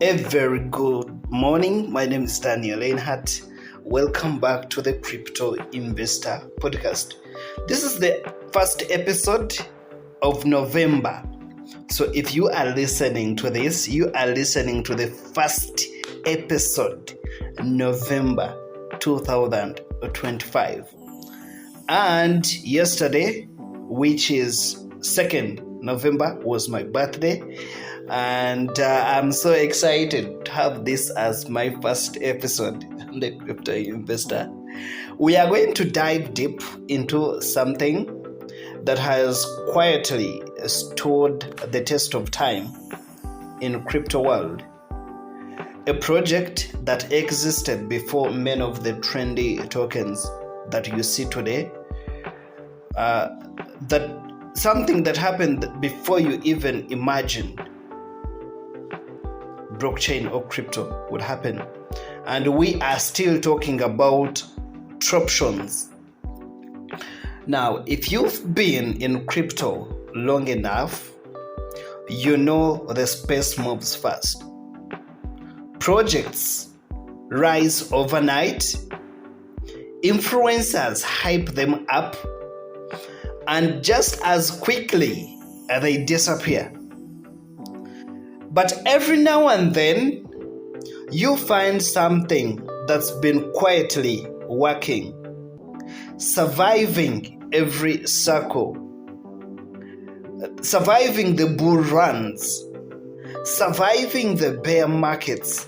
A very good morning. My name is Leinhardt. Welcome back to the Crypto Investar Podcast. This is the first episode of November. So if you are listening to this, you are listening to the first episode, November 2025. And yesterday, which is 2nd November, was my birthday. And I'm so excited to have this as my first episode on the Crypto Investor. We are going to dive deep into something that has quietly stood the test of time in crypto world. A project that existed before many of the trendy tokens that you see today. That something that happened before you even imagined blockchain or crypto would happen. And we are still talking about Troptions. Now, if you've been in crypto long enough, you know the space moves fast. Projects rise overnight, influencers hype them up, and just as quickly they disappear. But every now and then, you find something that's been quietly working, surviving every circle, surviving the bull runs, surviving the bear markets,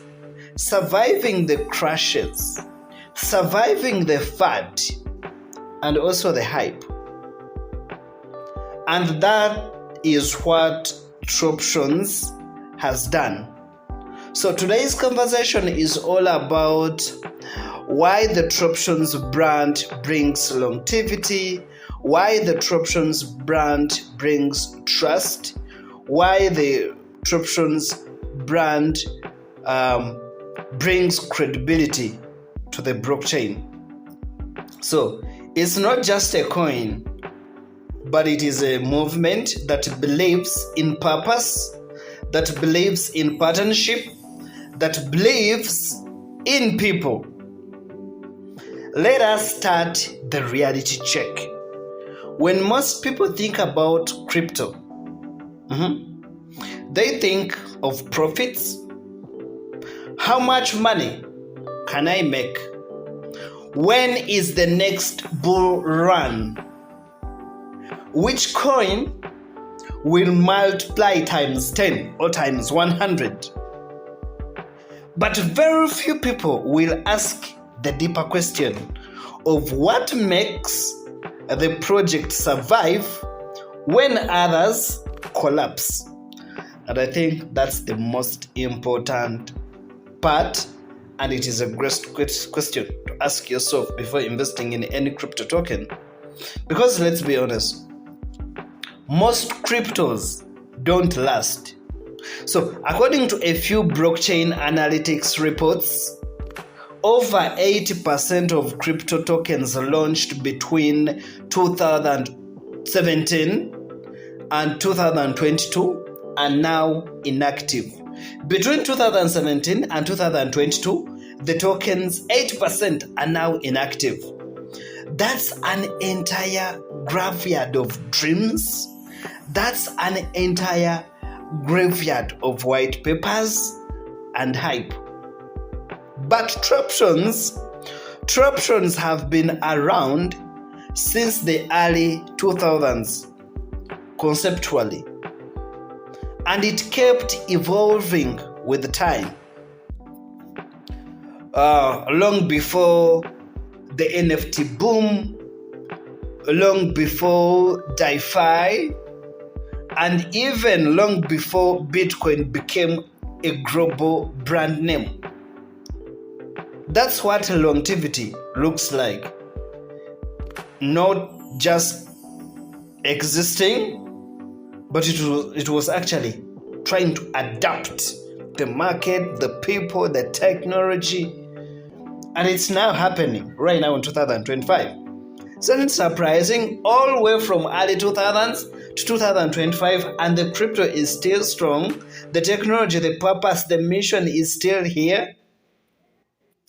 surviving the crashes, surviving the fad, and also the hype. And that is what Troptions has done. So today's conversation is all about why the Troptions brand brings longevity, why the Troptions brand brings trust, why the Troptions brand brings credibility to the blockchain. So it's not just a coin, but it is a movement that believes in purpose, that believes in partnership, that believes in people. Let us start the reality check. When most people think about crypto, they think of profits. How much money can I make? When is the next bull run? Which coin will multiply times 10 or times 100? But very few people will ask the deeper question of what makes the project survive when others collapse. And I think that's the most important part, and it is a great question to ask yourself before investing in any crypto token. Because let's be honest, most cryptos don't last. So according to a few blockchain analytics reports, over 80% of crypto tokens launched between 2017 and 2022 are now inactive. Between 2017 and 2022, the tokens, 8% are now inactive. That's an entire graveyard of dreams. That's an entire graveyard of white papers and hype. But Troptions have been around since the early 2000s, conceptually. And it kept evolving with time. Long before the NFT boom, long before DeFi, and even long before Bitcoin became a global brand name. That's what longevity looks like. Not just existing, but it was actually trying to adapt the market, the people, the technology. And it's now happening right now in 2025. So it's surprising, all the way from early 2000s to 2025, and the crypto is still strong. The technology, the purpose, the mission is still here.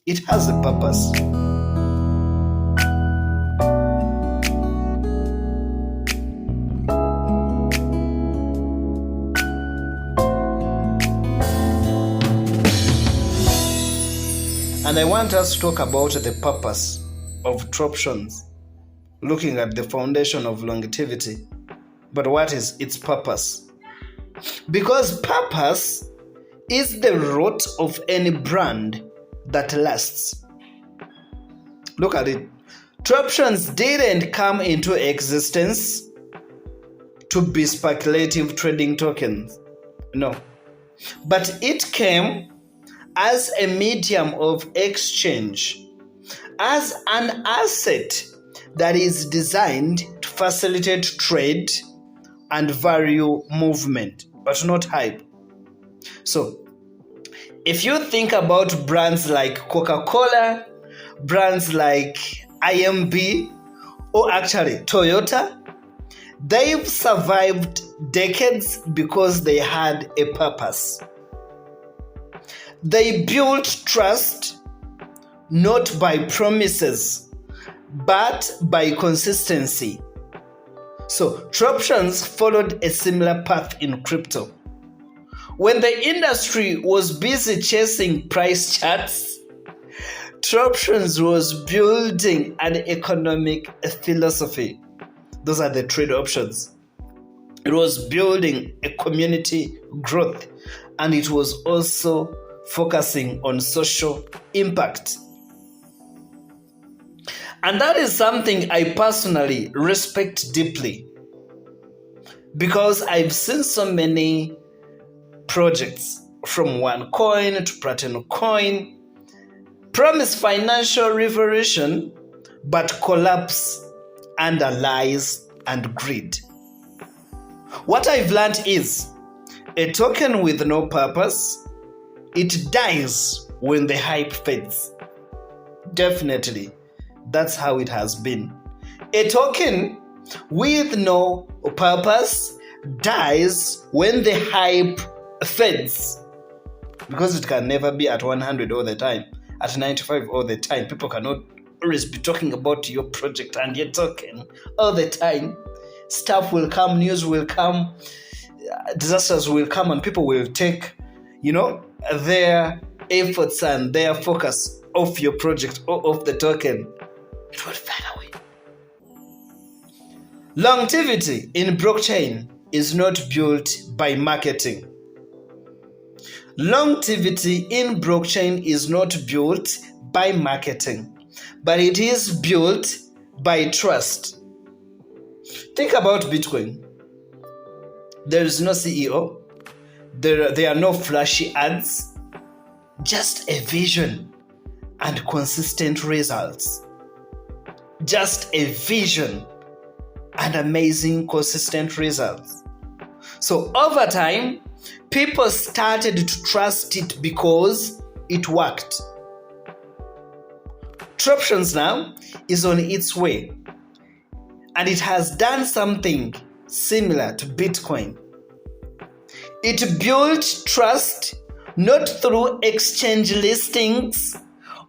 It has a purpose. And I want us to talk about the purpose of Troptions, looking at the foundation of longevity. But what is its purpose? Because purpose is the root of any brand that lasts. Look at it. Troptions didn't come into existence to be speculative trading tokens. No. But it came as a medium of exchange, as an asset that is designed to facilitate trade and value movement, but not hype. So, if you think about brands like Coca-Cola, brands like IMB, or actually Toyota, they've survived decades because they had a purpose. They built trust not by promises, but by consistency. So, Troptions followed a similar path in crypto. When the industry was busy chasing price charts, Troptions was building an economic philosophy. Those are the trade options. It was building a community growth, and it was also focusing on social impact. And that is something I personally respect deeply, because I've seen so many projects from OneCoin to Platinum Coin promise financial revolution but collapse under lies and greed. What I've learned is a token with no purpose, it dies when the hype fades. Definitely, that's how it has been. A token with no purpose dies when the hype fades, because it can never be at 100 all the time, at 95 all the time. People cannot always be talking about your project and your token all the time. Stuff will come, news will come, disasters will come, and people will take, their efforts and their focus off your project or off the token. It will fade away. Longevity in blockchain is not built by marketing. Longevity in blockchain is not built by marketing, but it is built by trust. Think about Bitcoin. There is no CEO. There are no flashy ads. Just a vision and consistent results. Just a vision and amazing consistent results. So over time, people started to trust it because it worked. Troptions now is on its way, and it has done something similar to Bitcoin. It built trust not through exchange listings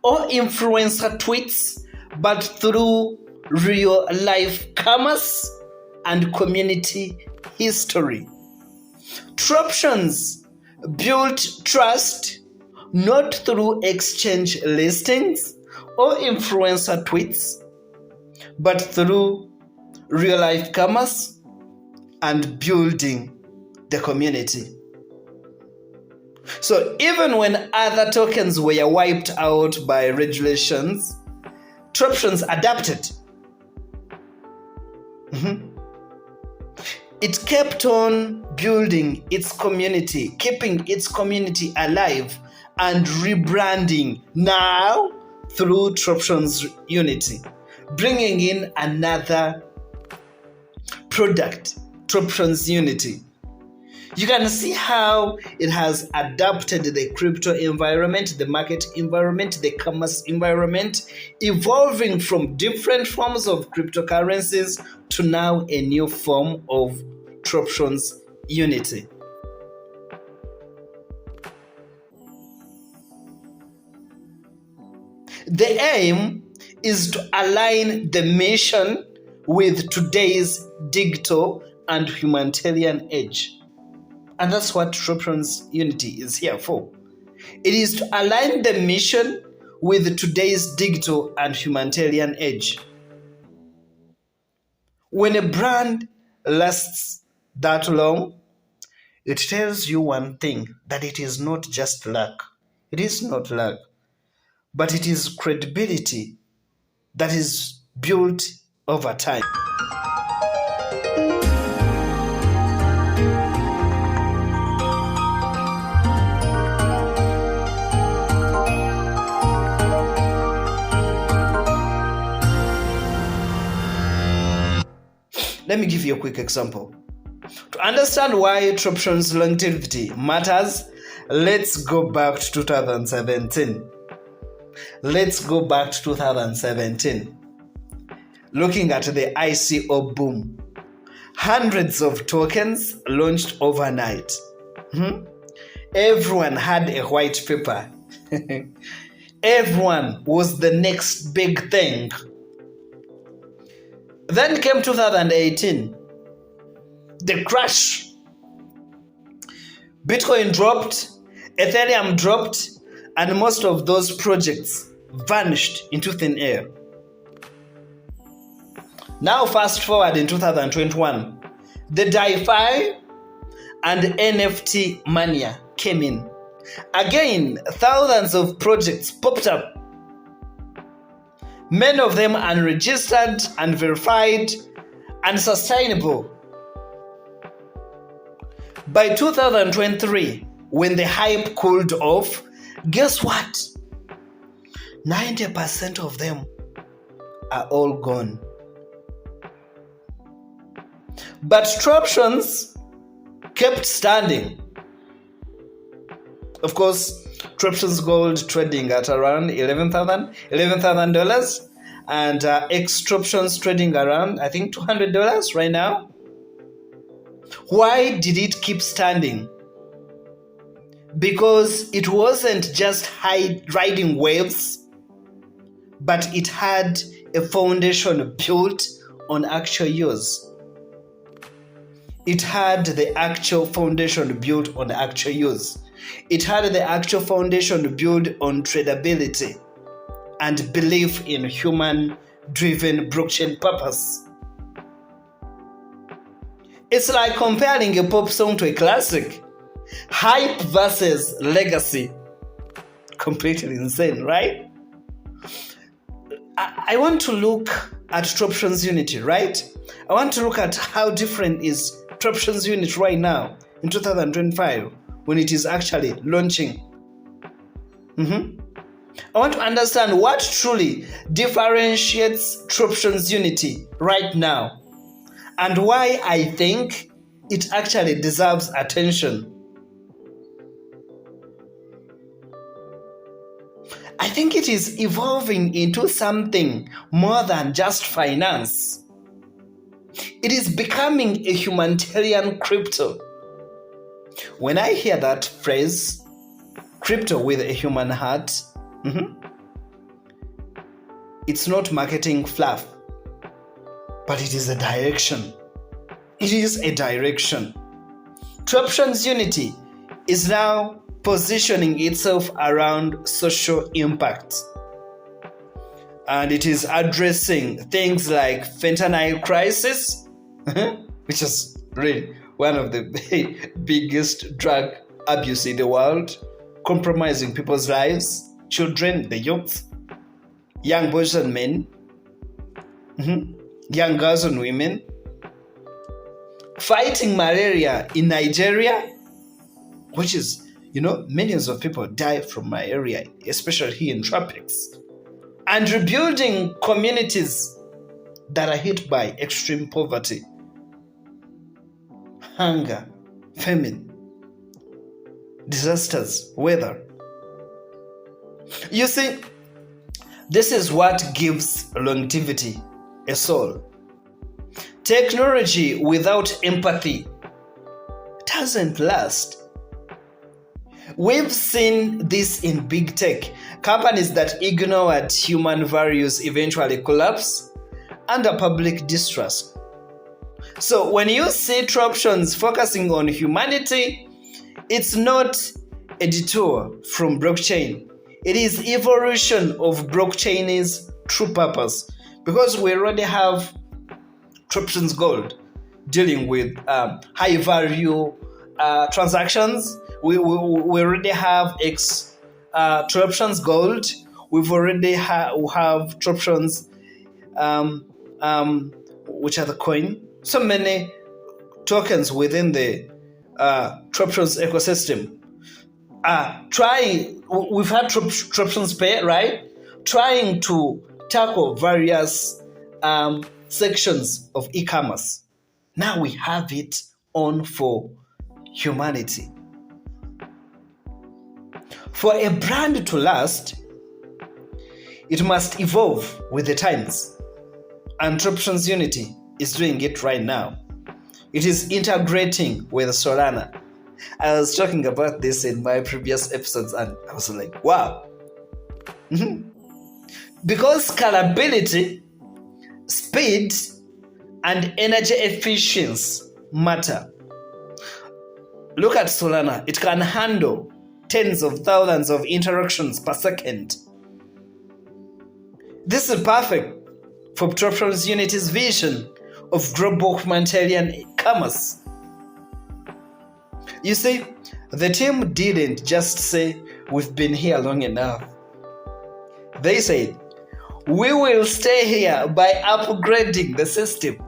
or influencer tweets, but through real life commerce and community history. Troptions built trust not through exchange listings or influencer tweets, but through real life commerce and building the community. So even when other tokens were wiped out by regulations, Troptions adapted. It kept on building its community, keeping its community alive, and rebranding now through Troptions Unity, bringing in another product, Troptions Unity. You can see how it has adapted the crypto environment, the market environment, the commerce environment, evolving from different forms of cryptocurrencies to now a new form of Troptions Unity. The aim is to align the mission with today's digital and humanitarian age. And that's what Troptions Unity is here for. It is to align the mission with today's digital and humanitarian age. When a brand lasts that long, it tells you one thing, that it is not just luck. It is not luck, but it is credibility that is built over time. Let me give you a quick example. To understand why Troptions longevity matters, let's go back to 2017. Looking at the ICO boom. Hundreds of tokens launched overnight. Everyone had a white paper. Everyone was the next big thing. Then came 2018, the crash. Bitcoin dropped, Ethereum dropped, and most of those projects vanished into thin air. Now fast forward in 2021, the DeFi and NFT mania came in. Again, thousands of projects popped up. Many of them unregistered, unverified, unsustainable. By 2023, when the hype cooled off, guess what? 90% of them are all gone. But Troptions kept standing. Of course, Troptions gold trading at around $11,000, and X Troptions trading around, I think, $200 right now. Why did it keep standing? Because it wasn't just riding waves, but it had a foundation built on actual use. It had the actual foundation built on actual use. It had the actual foundation built on tradability and belief in human-driven blockchain purpose. It's like comparing a pop song to a classic. Hype versus legacy. Completely insane, right? I want to look at Troptions Unity, right? I want to look at how different is Troptions Unity right now in 2025 when it is actually launching. I want to understand what truly differentiates Troptions Unity right now and why I think it actually deserves attention. I think it is evolving into something more than just finance. It is becoming a humanitarian crypto. When I hear that phrase, crypto with a human heart, it's not marketing fluff, but it is a direction. It is a direction. Troptions Unity is now positioning itself around social impact. And it is addressing things like fentanyl crisis, which is really one of the biggest drug abuse in the world, compromising people's lives, children, the youth, young boys and men, young girls and women, fighting malaria in Nigeria, which is, millions of people die from malaria, especially here in tropics, and rebuilding communities that are hit by extreme poverty, hunger, famine, disasters, weather. You see, this is what gives longevity a soul. Technology without empathy doesn't last. We've seen this in big tech. Companies that ignored human values eventually collapse under public distrust. So when you see Troptions focusing on humanity, it's not a detour from blockchain. It is evolution of blockchain's true purpose, because we already have Troptions Gold dealing with high value transactions. We already have Troptions Gold. We've already have Troptions, which are the coin. So many tokens within the Troptions ecosystem. We've had Troptions Pay, right? Trying to tackle various sections of e-commerce. Now we have it on for humanity. For a brand to last, it must evolve with the times. And Troptions Unity is doing it right now. It is integrating with Solana. I was talking about this in my previous episodes and I was like, wow. Because scalability, speed, and energy efficiency matter. Look at Solana. It can handle tens of thousands of interactions per second. This is perfect for Troptions Unity's vision of global humanitarian commerce. You see, the team didn't just say, we've been here long enough. They said, we will stay here by upgrading the system.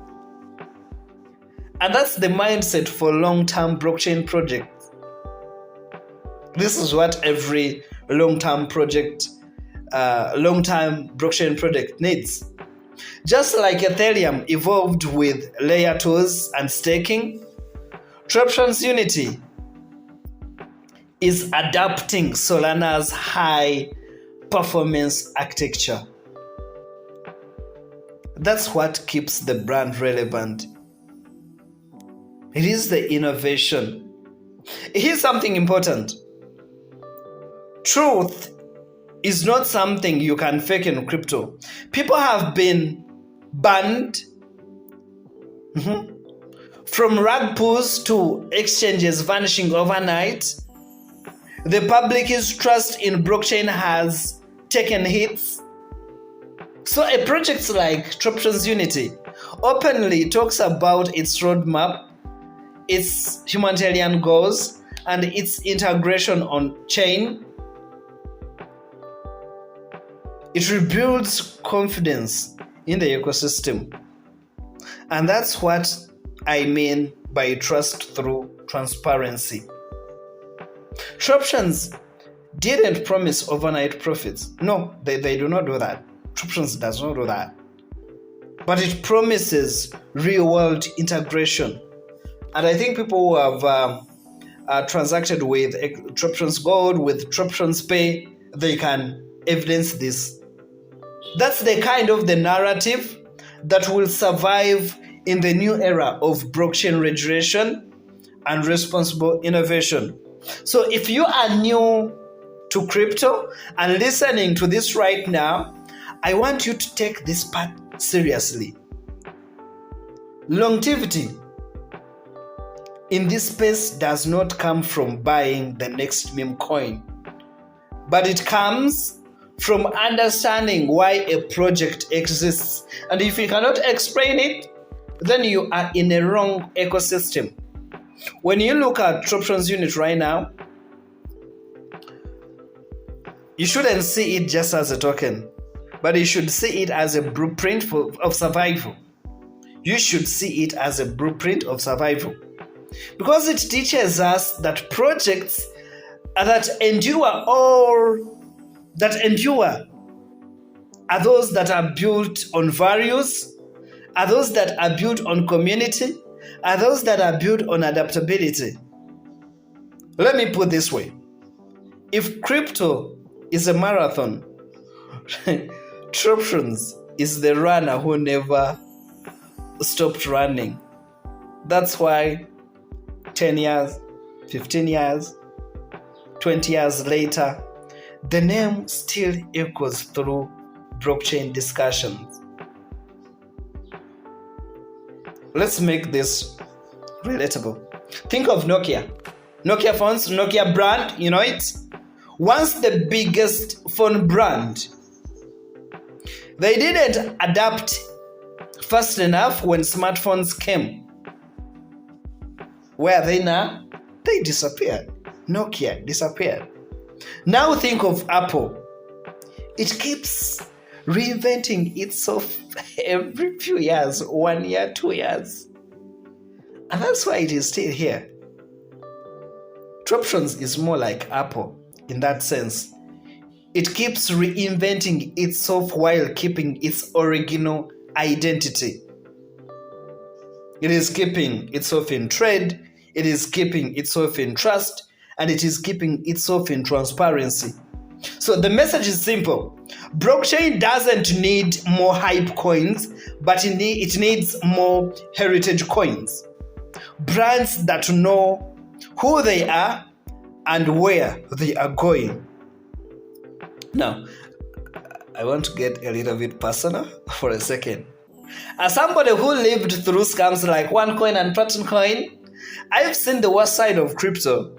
And that's the mindset for long-term blockchain projects. This is what every long-term blockchain project needs. Just like Ethereum evolved with layer 2s and staking, Troptions Unity is adapting Solana's high-performance architecture. That's what keeps the brand relevant. It is the innovation. Here's something important. Truth is not something you can fake in crypto. People have been banned from rug pulls to exchanges vanishing overnight. The public's trust in blockchain has taken hits. So a project like Troptions Unity openly talks about its roadmap, its humanitarian goals, and its integration on chain. It rebuilds confidence in the ecosystem. And that's what I mean by trust through transparency. Troptions didn't promise overnight profits. No, they do not do that. Troptions does not do that. But it promises real-world integration. And I think people who have transacted with Troptions Gold, with Troptions Pay, they can evidence this. That's the kind of the narrative that will survive in the new era of blockchain regulation and responsible innovation. So if you are new to crypto and listening to this right now, I want you to take this part seriously. Longevity in this space does not come from buying the next meme coin, but it comes from understanding why a project exists. And if you cannot explain it, then you are in a wrong ecosystem. When you look at Troptions Unit right now, you shouldn't see it just as a token, but you should see it as a blueprint of survival. You should see it as a blueprint of survival. Because it teaches us that projects that endure are those that are built on values, are those that are built on community, are those that are built on adaptability. Let me put it this way. If crypto is a marathon, Troptions is the runner who never stopped running. That's why 10 years, 15 years, 20 years later, the name still echoes through blockchain discussions. Let's make this relatable. Think of Nokia. Nokia phones, Nokia brand, you know it? Once the biggest phone brand. They didn't adapt fast enough when smartphones came. Where are they now? They disappeared. Nokia disappeared. Now think of Apple. It keeps reinventing itself every few years, 1 year, 2 years. And that's why it is still here. Troptions is more like Apple in that sense. It keeps reinventing itself while keeping its original identity. It is keeping itself in trade, it is keeping itself in trust, and it is keeping itself in transparency. So the message is simple. Blockchain doesn't need more hype coins, but it needs more heritage coins. Brands that know who they are and where they are going. Now, I want to get a little bit personal for a second. As somebody who lived through scams like OneCoin and Platinum Coin, I've seen the worst side of crypto.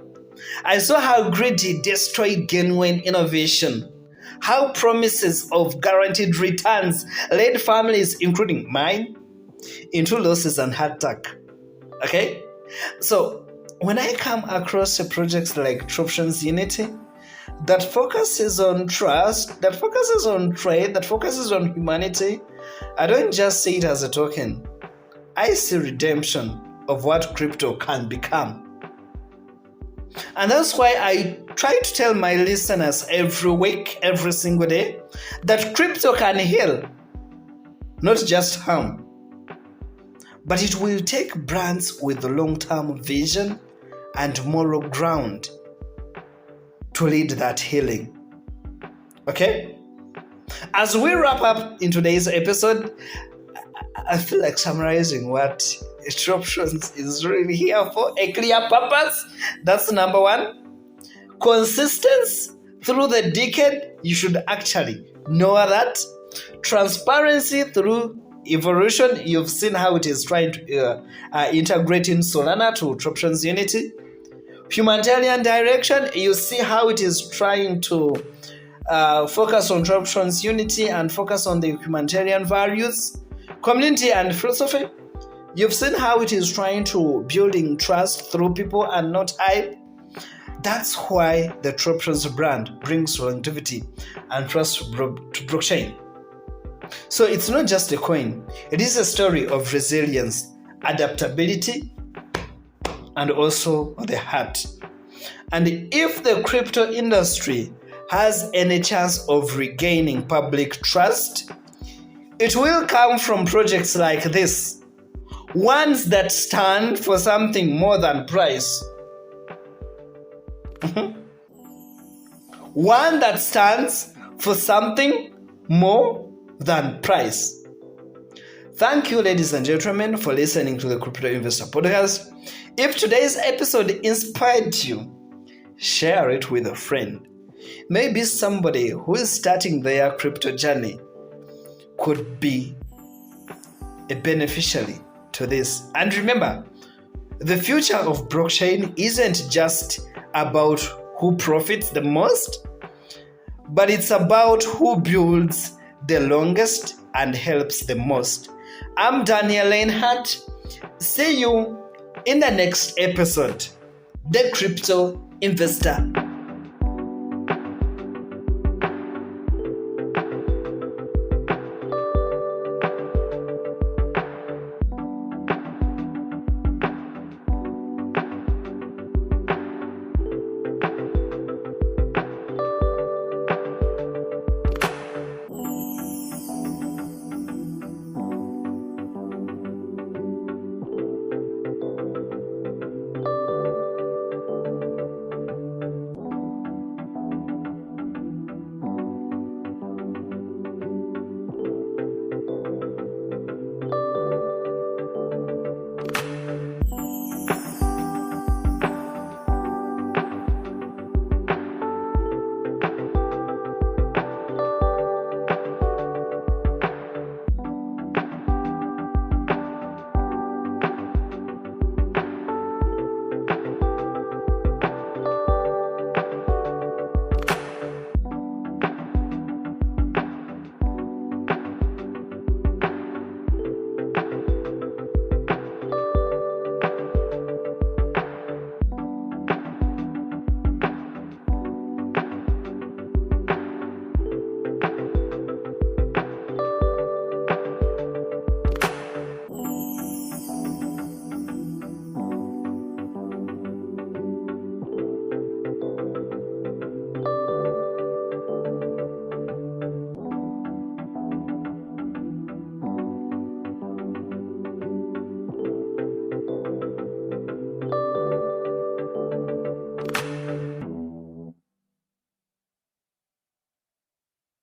I saw how greedy destroyed genuine innovation, how promises of guaranteed returns led families, including mine, into losses and heart attack. Okay? So, when I come across a project like Troptions Unity that focuses on trust, that focuses on trade, that focuses on humanity, I don't just see it as a token. I see redemption of what crypto can become. And that's why I try to tell my listeners every week, every single day, that crypto can heal, not just harm. But it will take brands with long-term vision and moral ground to lead that healing. Okay? As we wrap up in today's episode, I feel like summarizing what Troptions is really here for. A clear purpose, that's number one. Consistency through the decade, you should actually know that. Transparency through evolution, you've seen how it is trying to integrate in Solana to Troptions Unity. Humanitarian direction, you see how it is trying to focus on Troptions Unity and focus on the humanitarian values. Community and philosophy, you've seen how it is trying to building trust through people and not hype. That's why the Troptions brand brings longevity and trust to blockchain. So it's not just a coin, it is a story of resilience, adaptability, and also the heart. And if the crypto industry has any chance of regaining public trust, it will come from projects like this, ones that stand for something more than price. One that stands for something more than price. Thank you, ladies and gentlemen, for listening to the Crypto Investar Podcast. If today's episode inspired you, share it with a friend. Maybe somebody who is starting their crypto journey could be a beneficiary to this. And remember, the future of blockchain isn't just about who profits the most, but it's about who builds the longest and helps the most. I'm Daniel Leinhardt. See you in the next episode, the Crypto Investar